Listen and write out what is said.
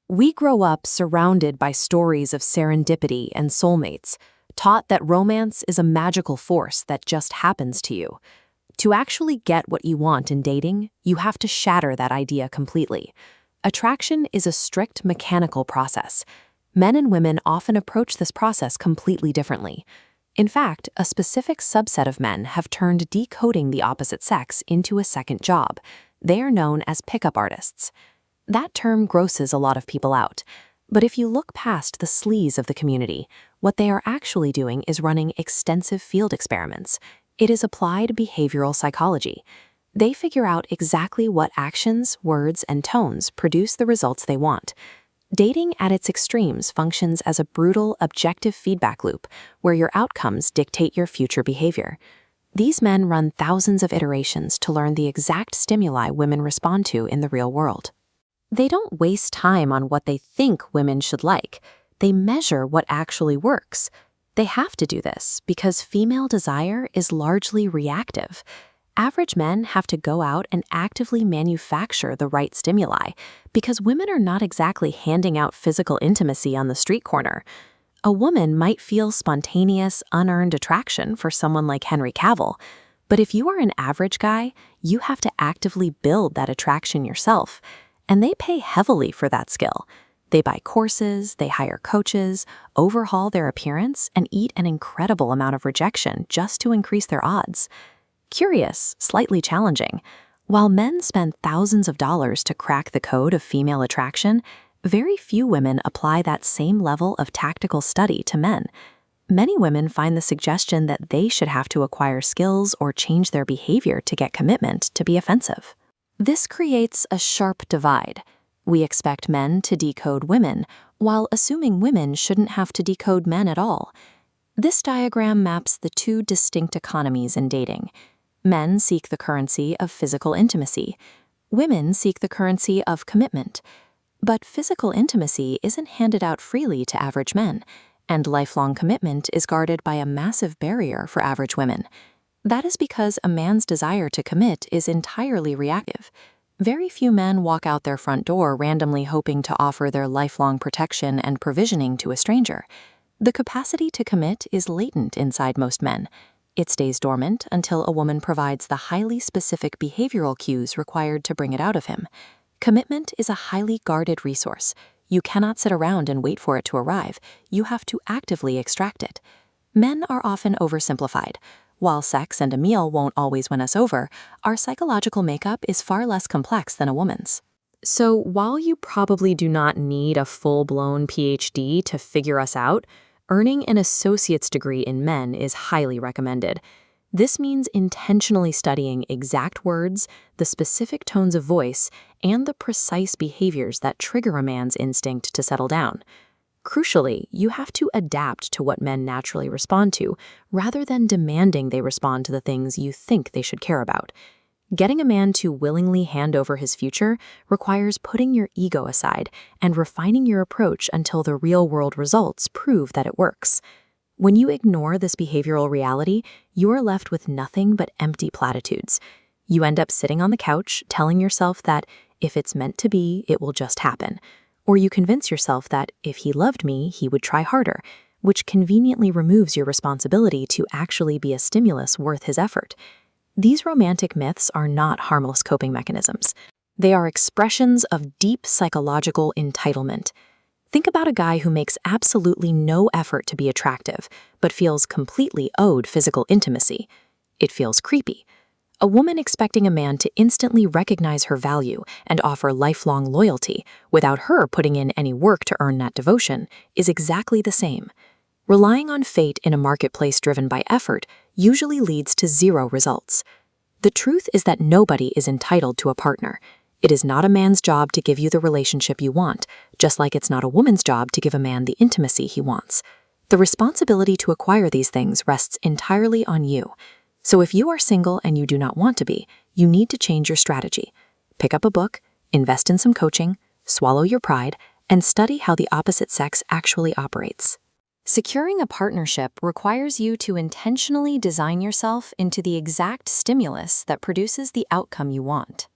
We grow up surrounded by stories of serendipity and soulmates, taught that romance is a magical force that just happens to you. To actually get what you want in dating, you have to shatter that idea completely. Attraction is a strict mechanical process. Men and women often approach this process completely differently. In fact, a specific subset of men have turned decoding the opposite sex into a second job. They are known as pickup artists. That term grosses a lot of people out. But if you look past the sleaze of the community, what they are actually doing is running extensive field experiments. It is applied behavioral psychology. They figure out exactly what actions, words, and tones produce the results they want. Dating at its extremes functions as a brutal, objective feedback loop where your outcomes dictate your future behavior. These men run thousands of iterations to learn the exact stimuli women respond to in the real world. They don't waste time on what they think women should like. They measure what actually works. They have to do this because female desire is largely reactive. Average men have to go out and actively manufacture the right stimuli because women are not exactly handing out physical intimacy on the street corner. A woman might feel spontaneous, unearned attraction for someone like Henry Cavill, but if you are an average guy, you have to actively build that attraction yourself. And they pay heavily for that skill. They buy courses, they hire coaches, overhaul their appearance, and eat an incredible amount of rejection just to increase their odds. Curious, slightly challenging. While men spend thousands of dollars to crack the code of female attraction, very few women apply that same level of tactical study to men. Many women find the suggestion that they should have to acquire skills or change their behavior to get commitment to be offensive. This creates a sharp divide. We expect men to decode women, while assuming women shouldn't have to decode men at all. This diagram maps the two distinct economies in dating. Men seek the currency of physical intimacy. Women seek the currency of commitment. But physical intimacy isn't handed out freely to average men, and lifelong commitment is guarded by a massive barrier for average women. That is because a man's desire to commit is entirely reactive. Very few men walk out their front door randomly hoping to offer their lifelong protection and provisioning to a stranger. The capacity to commit is latent inside most men. It stays dormant until a woman provides the highly specific behavioral cues required to bring it out of him. Commitment is a highly guarded resource. You cannot sit around and wait for it to arrive. You have to actively extract it. Men are often oversimplified. While sex and a meal won't always win us over, our psychological makeup is far less complex than a woman's. So while you probably do not need a full-blown PhD to figure us out, earning an associate's degree in men is highly recommended. This means intentionally studying exact words, the specific tones of voice, and the precise behaviors that trigger a man's instinct to settle down. Crucially, you have to adapt to what men naturally respond to, rather than demanding they respond to the things you think they should care about. Getting a man to willingly hand over his future requires putting your ego aside and refining your approach until the real-world results prove that it works. When you ignore this behavioral reality, you are left with nothing but empty platitudes. You end up sitting on the couch telling yourself that if it's meant to be, it will just happen. Or you convince yourself that if he loved me, he would try harder, which conveniently removes your responsibility to actually be a stimulus worth his effort. These romantic myths are not harmless coping mechanisms. They are expressions of deep psychological entitlement. Think about a guy who makes absolutely no effort to be attractive, but feels completely owed physical intimacy. It feels creepy. A woman expecting a man to instantly recognize her value and offer lifelong loyalty without her putting in any work to earn that devotion is exactly the same. Relying on fate in a marketplace driven by effort usually leads to zero results. The truth is that nobody is entitled to a partner. It is not a man's job to give you the relationship you want, just like it's not a woman's job to give a man the intimacy he wants. The responsibility to acquire these things rests entirely on you. So if you are single and you do not want to be, you need to change your strategy. Pick up a book, invest in some coaching, swallow your pride, and study how the opposite sex actually operates. Securing a partnership requires you to intentionally design yourself into the exact stimulus that produces the outcome you want.